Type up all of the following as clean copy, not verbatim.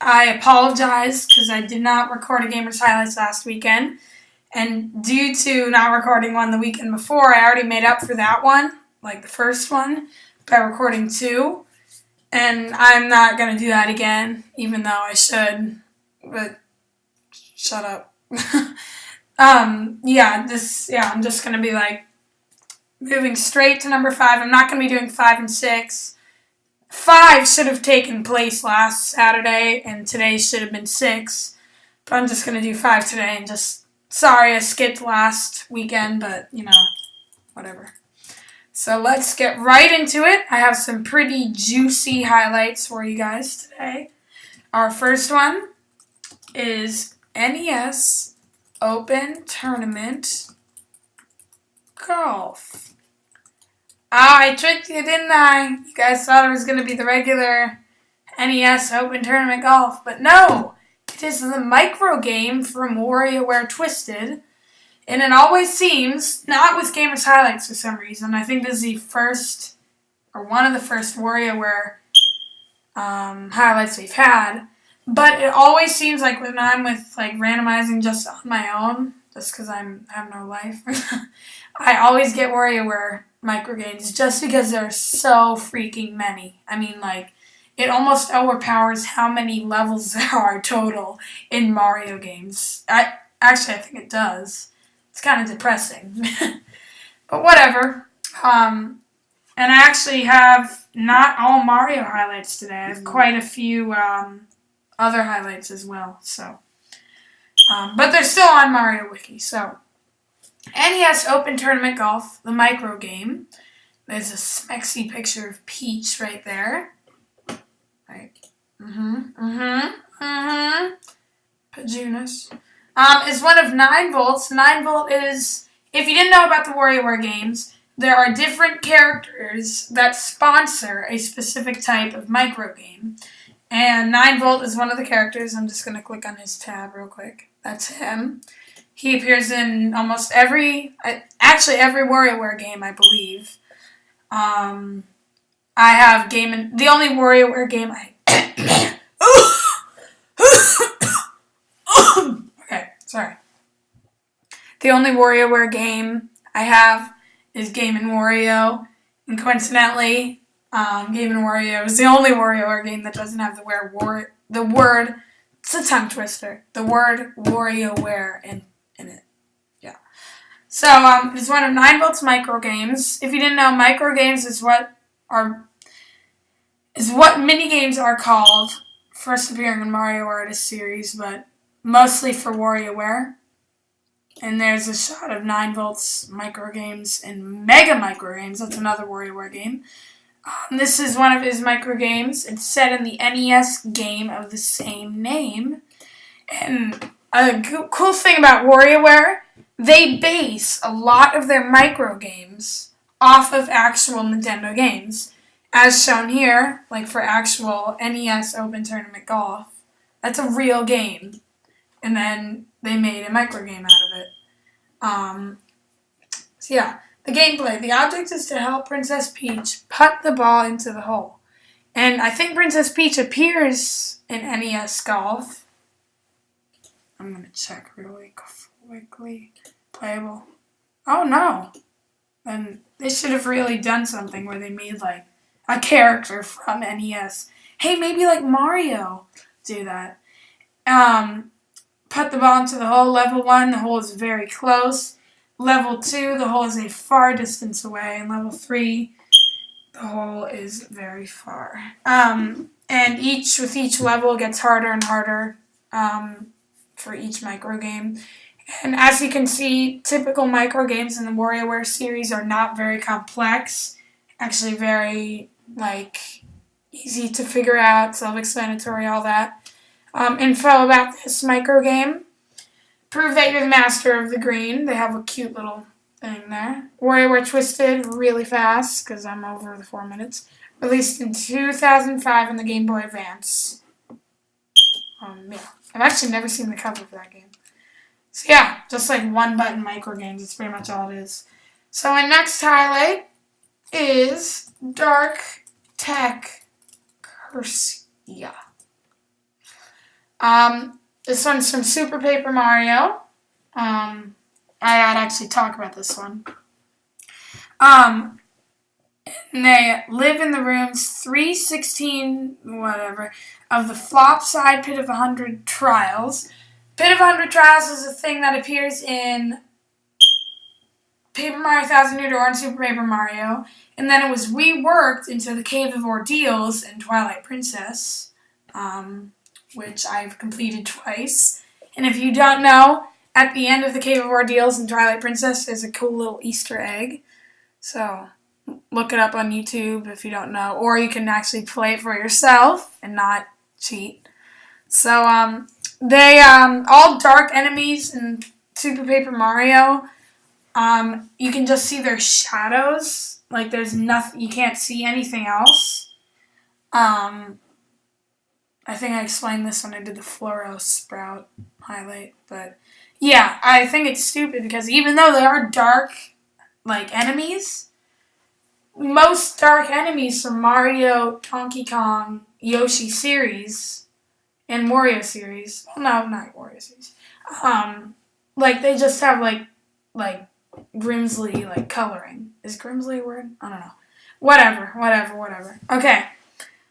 I apologize because I did not record a Gamers Highlights last weekend. And due to not recording one the weekend before, I already made up for that one, like the first one, by recording 2. And I'm not going to do that again, even though I should. But shut up. I'm just going to be like moving straight to number 5. I'm not going to be doing 5 and 6. 5 should have taken place last Saturday, and today should have been 6. But I'm just going to do 5 today, and sorry I skipped last weekend, but, whatever. So let's get right into it. I have some pretty juicy highlights for you guys today. Our first one is NES Open Tournament Golf. I tricked you, didn't I? You guys thought it was going to be the regular NES Open Tournament Golf, but no! It is the micro game from WarioWare Twisted, and it always seems, not with Gamers Highlights for some reason, I think this is the first, or one of the first WarioWare highlights we've had, but it always seems like when I'm with randomizing just on my own, just because I have no life, I always get WarioWare microgames just because there are so freaking many. I mean, it almost overpowers how many levels there are total in Mario games. I think it does. It's kind of depressing. But whatever. And I actually have not all Mario highlights today. I have quite a few other highlights as well. So, but they're still on Mario Wiki. So, NES Open Tournament Golf, the micro game. There's a smexy picture of Peach right there. Right. Pajunas. Is one of 9 volts. 9 volt is, if you didn't know about the WarioWare games, there are different characters that sponsor a specific type of micro game. And 9 volt is one of the characters. I'm just going to click on his tab real quick. That's him. He appears in almost every WarioWare game, I believe. I have the only WarioWare game okay, sorry. The only WarioWare game I have is Game & Wario, and coincidentally, Game & Wario is the only WarioWare game that doesn't have the word, it's a tongue twister, the word WarioWare in it. Yeah. So, it's one of 9 volts micro games. If you didn't know, micro games is what mini games are called, first appearing in Mario Artist series, but mostly for WarioWare. And there's a shot of 9 volts micro games and Mega Micro Games. That's another WarioWare game. This is one of his micro games. It's set in the NES game of the same name. And a cool thing about WarioWare, they base a lot of their micro games off of actual Nintendo games. As shown here, for actual NES Open Tournament Golf, that's a real game. And then they made a micro game out of it. So yeah, the gameplay. The object is to help Princess Peach putt the ball into the hole. And I think Princess Peach appears in NES Golf. I'm going to check really quickly. Playable. Oh no. Then they should have really done something where they made a character from NES. Hey, maybe Mario do that. Put the ball into the hole. Level 1, the hole is very close. Level 2, the hole is a far distance away. And level 3, the hole is very far. And with each level, it gets harder and harder for each micro game. And as you can see, typical micro games in the WarioWare series are not very complex. Actually very, easy to figure out, self-explanatory, all that. Info about this micro game. Prove that you're the master of the green. They have a cute little thing there. WarioWare Twisted, really fast, because I'm over the 4 minutes. Released in 2005 on the Game Boy Advance. Yeah. I've actually never seen the cover for that game. So yeah, just one-button micro games. That's pretty much all it is. So my next highlight is Dark Tech Cursya. This one's from Super Paper Mario. I'd actually talk about this one. And they live in the rooms 316, whatever, of the flop side Pit of 100 Trials. Pit of 100 Trials is a thing that appears in Paper Mario Thousand Year Door and Super Paper Mario, and then it was reworked into the Cave of Ordeals in Twilight Princess, which I've completed twice. And if you don't know, at the end of the Cave of Ordeals in Twilight Princess, there's a cool little Easter egg. So look it up on YouTube if you don't know, or you can actually play it for yourself and not cheat. So they all dark enemies in Super Paper Mario. You can just see their shadows. Like there's nothing, you can't see anything else. I think I explained this when I did the Fluoro Sprout highlight, but yeah, I think it's stupid because even though they are dark, like enemies, most dark enemies from Mario, Donkey Kong, Yoshi series, and Wario series. Well, no, not Wario series. Like they just have like Grimsley like coloring. Is Grimsley a word? I don't know. Whatever. Okay,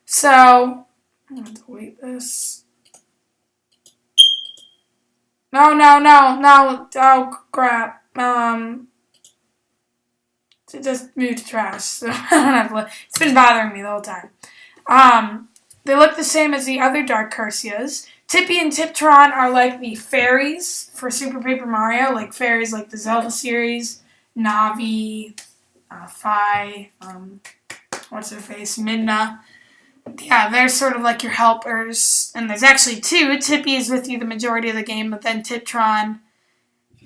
so I'm gonna delete this. No. Oh crap. Just moved to trash. So I don't have. It's been bothering me the whole time. They look the same as the other Dark Cursyas. Tippy and Tiptron are like the fairies for Super Paper Mario, like fairies like the Zelda series, Navi, Fi, what's her face, Midna. Yeah, they're sort of like your helpers. And there's actually two. Tippy is with you the majority of the game, but then Tiptron,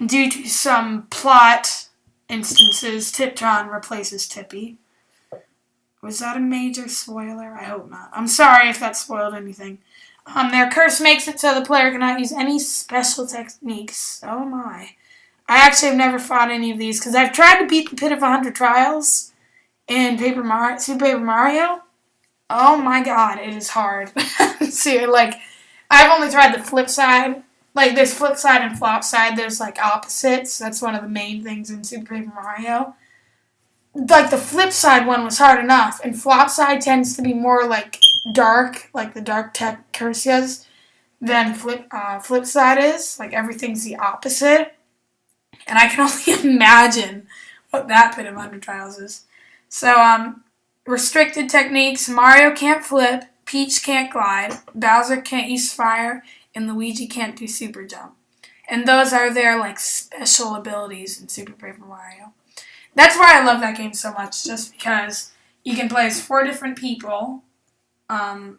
due to some plot instances, Tiptron replaces Tippy. Was that a major spoiler? I hope not. I'm sorry if that spoiled anything. Their curse makes it so the player cannot use any special techniques. Oh my. I actually have never fought any of these because I've tried to beat the Pit of 100 Trials in Super Paper Mario. Oh my god, it is hard. See, like, I've only tried the flip side. Like, there's flip side and flop side. There's, like, opposites. That's one of the main things in Super Paper Mario. Like, the flip side one was hard enough, and flop side tends to be more, like, dark, like the dark tech Cursyas, than flip side is. Like, everything's the opposite. And I can only imagine what that Pit of 100 Trials is. So, restricted techniques. Mario can't flip, Peach can't glide, Bowser can't use fire, and Luigi can't do super jump. And those are their, like, special abilities in Super Paper Mario. That's why I love that game so much, just because you can play as 4 different people, and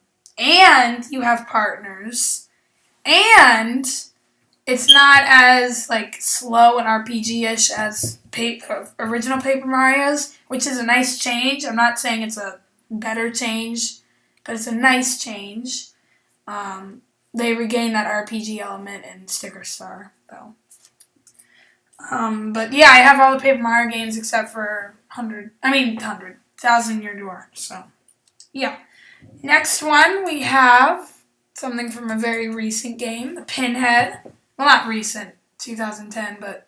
you have partners, and it's not as, like, slow and RPG-ish as original Paper Mario's, which is a nice change. I'm not saying it's a better change, but it's a nice change. They regain that RPG element in Sticker Star, though. But yeah, I have all the Paper Mario games except for 1,000 Year Door, so yeah. Next one, we have something from a very recent game, the Pinhead. Well, not recent, 2010, but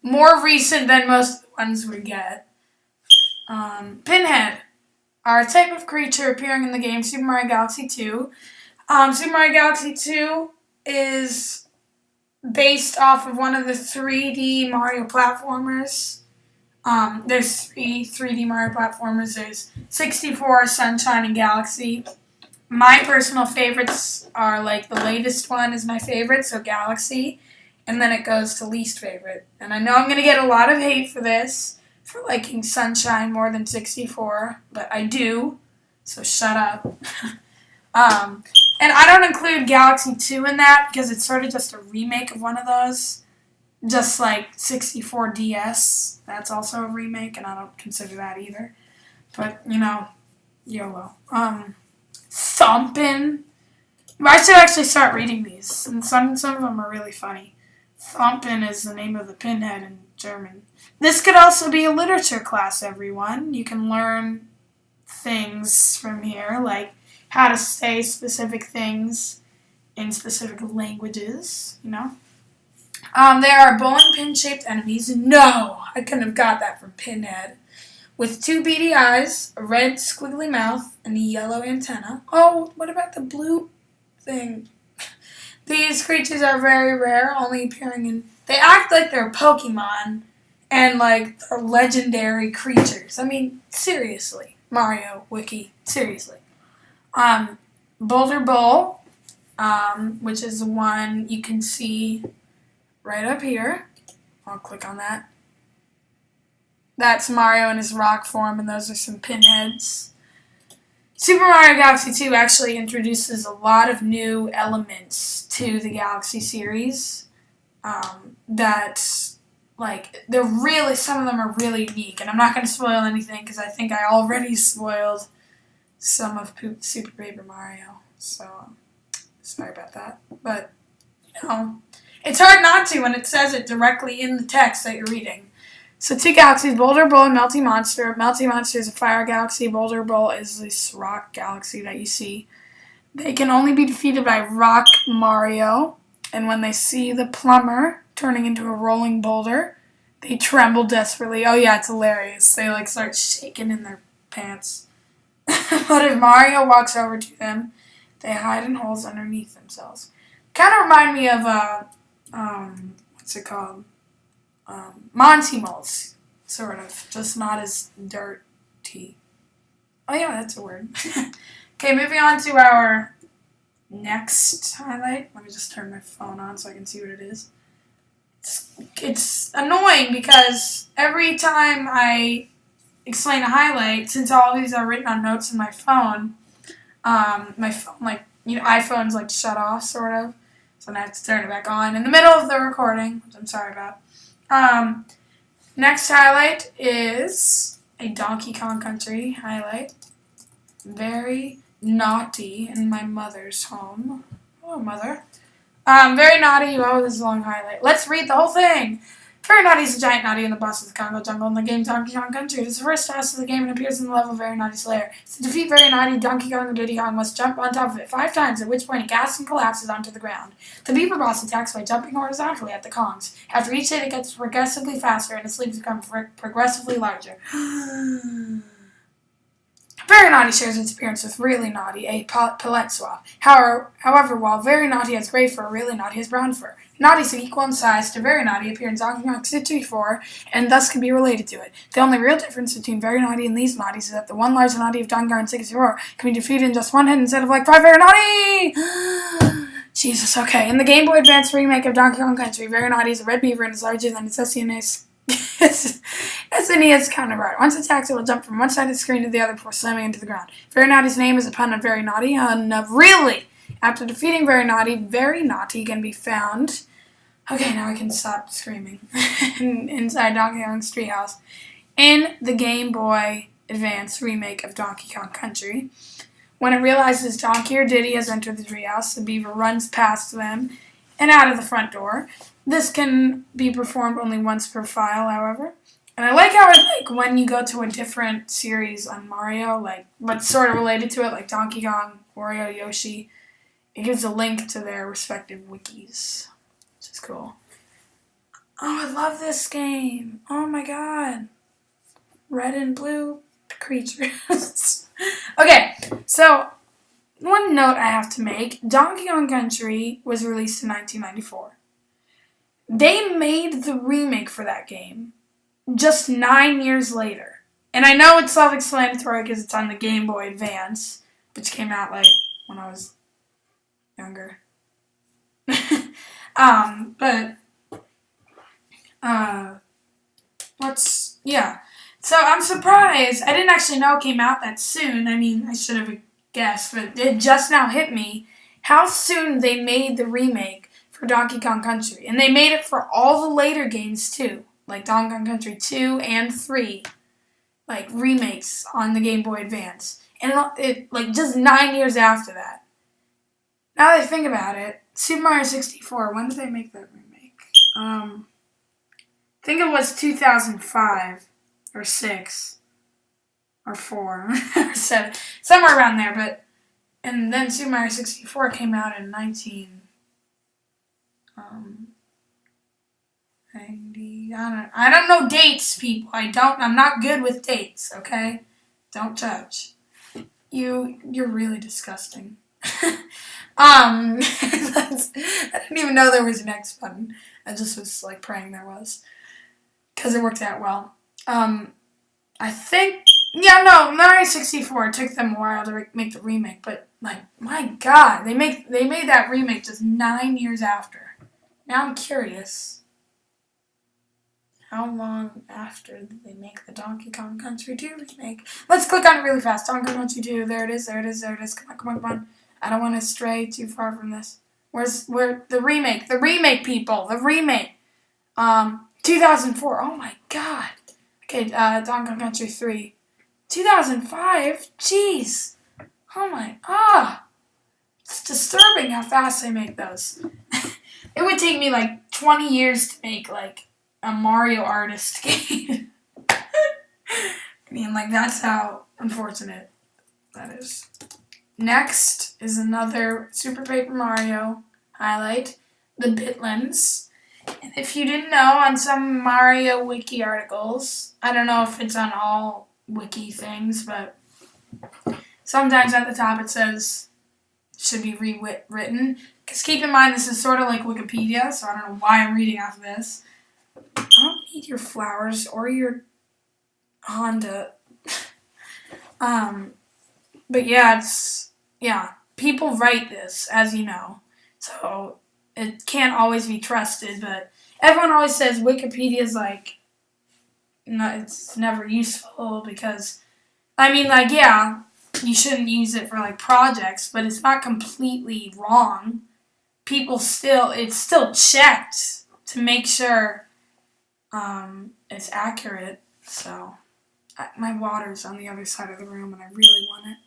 more recent than most of the ones we get. Pinhead are a type of creature appearing in the game Super Mario Galaxy 2. Super Mario Galaxy 2 is based off of one of the 3D Mario platformers. There's 3D Mario platformers. There's 64, Sunshine, and Galaxy. My personal favorites are, like, the latest one is my favorite, so Galaxy. And then it goes to least favorite. And I know I'm going to get a lot of hate for this, for liking Sunshine more than 64, but I do, so shut up. And I don't include Galaxy 2 in that because it's sort of just a remake of one of those. Just like 64 DS. That's also a remake, and I don't consider that either. But, you know, YOLO. Thumpin'. I should actually start reading these. And some of them are really funny. Thumpin' is the name of the Pinhead in German. This could also be a literature class, everyone. You can learn things from here, like how to say specific things in specific languages, you know. There are bowling pin-shaped enemies. No, I couldn't have got that from Pinhead. With 2 beady eyes, a red squiggly mouth, and a yellow antenna. Oh, what about the blue thing? These creatures are very rare, only appearing in... They act like they're Pokemon and like they're legendary creatures. I mean, seriously. Mario Wiki, seriously. Boulder Bowl, which is the one you can see right up here. I'll click on that. That's Mario in his rock form, and those are some pinheads. Super Mario Galaxy 2 actually introduces a lot of new elements to the Galaxy series that, like, they're really, some of them are really unique. And I'm not going to spoil anything because I think I already spoiled some of Super Paper Mario. So, sorry about that. But, you know, it's hard not to when it says it directly in the text that you're reading. So 2 galaxies, Boulder Bowl and Melty Monster. Melty Monster is a fire galaxy. Boulder Bowl is this rock galaxy that you see. They can only be defeated by Rock Mario. And when they see the plumber turning into a rolling boulder, they tremble desperately. Oh yeah, it's hilarious. They like start shaking in their pants. But if Mario walks over to them, they hide in holes underneath themselves. Kind of remind me of, what's it called? Monty Moles, sort of, just not as dirty. Oh yeah, that's a word. Okay, moving on to our next highlight. Let me just turn my phone on so I can see what it is. It's annoying because every time I explain a highlight, since all these are written on notes in my phone, like, you know, iPhone's like shut off, sort of, so I have to turn it back on in the middle of the recording, which I'm sorry about. Next highlight is a Donkey Kong Country highlight. Very naughty in my mother's home. Hello, Mother. Very naughty. Oh, this is a long highlight. Let's read the whole thing. Very Naughty is a giant naughty in the boss of the Congo jungle in the game Donkey Kong Country. It is the first task of the game and appears in the level Very Naughty's lair. To defeat Very Naughty, Donkey Kong and Diddy Kong must jump on top of it 5 times, at which point it gasps and collapses onto the ground. The Beaver boss attacks by jumping horizontally at the Kongs. After each hit, it gets progressively faster and its leaves become progressively larger. Very Naughty shares its appearance with Really Naughty, a palette swap. However, while Very Naughty has gray fur, Really Naughty has brown fur. Naughties equal in size to Very Naughty appear in Donkey Kong 64 and thus can be related to it. The only real difference between Very Naughty and these Naughties is that the one large Naughty of Donkey Kong 64 can be defeated in just one hit instead of like 5 Very Naughty! Jesus, okay. In the Game Boy Advance remake of Donkey Kong Country, Very Naughty is a red beaver and is larger than its SNES counterpart. Once it attacks, it will jump from one side of the screen to the other before slamming into the ground. Very Naughty's name is a pun on Very Naughty, really! After defeating Very Naughty can be found... Okay, now I can stop screaming. Inside Donkey Kong's treehouse. In the Game Boy Advance remake of Donkey Kong Country, when it realizes Donkey or Diddy has entered the treehouse, the beaver runs past them and out of the front door. This can be performed only once per file, however. And I like how when you go to a different series on Mario, but sort of related to it, like Donkey Kong, Wario, Yoshi, it gives a link to their respective wikis. Which is cool. Oh, I love this game. Oh my god. Red and blue creatures. Okay, so one note I have to make. Donkey Kong Country was released in 1994. They made the remake for that game just 9 years later. And I know it's self-explanatory because it's on the Game Boy Advance, which came out when I was younger. So I'm surprised. I didn't actually know it came out that soon. I mean, I should have guessed, but it just now hit me how soon they made the remake for Donkey Kong Country. And they made it for all the later games, too. Like Donkey Kong Country 2 and 3. Remakes on the Game Boy Advance. And it just 9 years after that. Now that I think about it, Super Mario 64, when did they make that remake? I think it was 2005 or 6 or 4 or 7, somewhere around there. But And then Super Mario 64 came out in 90. I don't know dates, people. I'm not good with dates, okay? Don't judge. You're really disgusting. I didn't even know there was an X button. I just was like praying there was, because it worked out well. I think Mario 64. It took them a while to make the remake, but like my God, they made that remake just 9 years after. Now I'm curious. How long after did they make the Donkey Kong Country 2 remake? Let's click on it really fast. Donkey Kong Country 2. There it is. Come on. I don't want to stray too far from this. Where the remake? The remake, people. The remake. 2004. Oh my God. Okay, Donkey Kong Country 3. 2005? Jeez. Oh my. It's disturbing how fast they make those. It would take me like 20 years to make like a Mario artist game. I mean, like, that's how unfortunate that is. Next is another Super Paper Mario highlight, the Bitlands. And if you didn't know, on some Mario wiki articles, I don't know if it's on all wiki things, but sometimes at the top it says should be rewritten. Because keep in mind, this is sort of like Wikipedia, so I don't know why I'm reading off of this. I don't need your flowers or your Honda. But people write this, as you know. So it can't always be trusted, but everyone always says Wikipedia's like, no, it's never useful because, I mean, like, yeah, you shouldn't use it for like projects, but it's not completely wrong. It's still checked to make sure it's accurate. So my water's on the other side of the room and I really want it.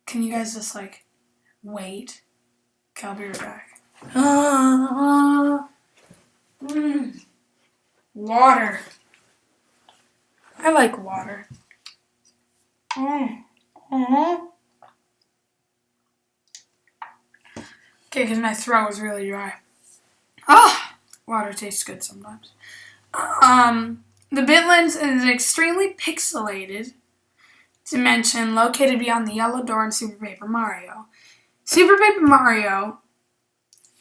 Can you guys just like wait? Okay, I'll be right back. Water. I like water. Okay, because my throat is really dry. Water tastes good sometimes. The Bitlands is an extremely pixelated dimension located beyond the yellow door in Super Paper Mario. Super Paper Mario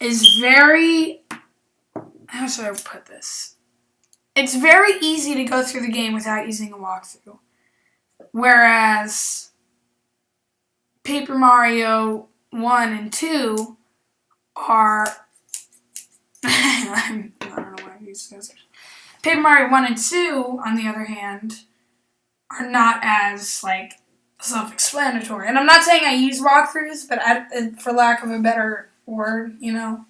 is very... How should I put this? It's very easy to go through the game without using a walkthrough. Whereas Paper Mario 1 and 2 are... I don't know why I use those. Paper Mario 1 and 2, on the other hand, are not as, like, self-explanatory. And I'm not saying I use walkthroughs, but for lack of a better word, you know?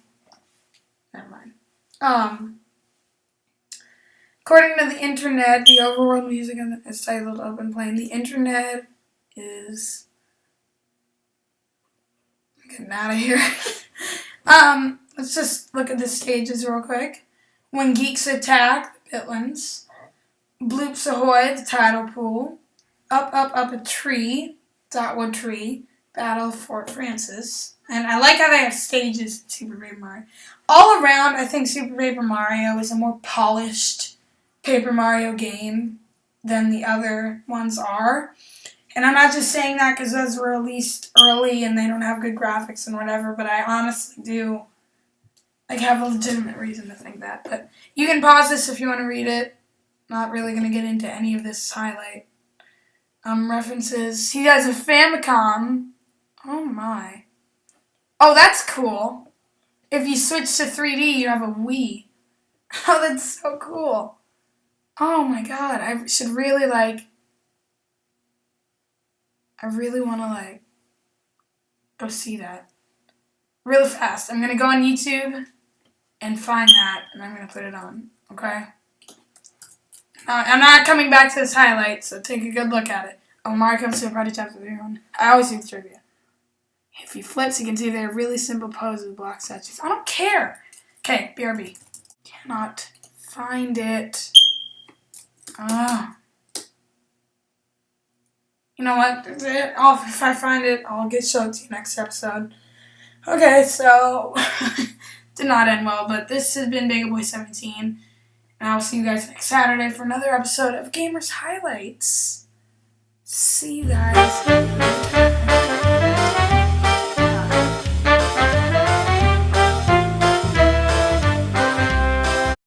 Never mind. According to the internet, the overworld music is titled Open Plane. The internet is... I'm getting out of here. Let's just look at the stages real quick. When Geeks Attack, the Bitlands. Bloops Ahoy, the Tidal Pool. Up a Tree, Dotwood Tree. Battle Fort Francis. And I like how they have stages in Super Paper Mario. All around, I think Super Paper Mario is a more polished Paper Mario game than the other ones are. And I'm not just saying that because those were released early and they don't have good graphics and whatever, but I honestly do have a legitimate reason to think that. But you can pause this if you want to read it. Not really going to get into any of this highlight. References. He has a Famicom. Oh my. Oh, that's cool. If you switch to 3D, you have a Wii. Oh, that's so cool. Oh my God. I should really I really want to go see that. Really fast. I'm going to go on YouTube and find that, and I'm going to put it on, okay? I'm not coming back to this highlight, so take a good look at it. Oh, Mario comes to a party chapter 31. I always do the trivia. If he flips, you can see they're really simple poses, block statues. I don't care. Okay, BRB. Cannot find it. You know what? That's it. If I find it, I'll show it to you next episode. Okay, so did not end well, but this has been BegaBoy17, and I'll see you guys next Saturday for another episode of Gamers Highlights. See you guys.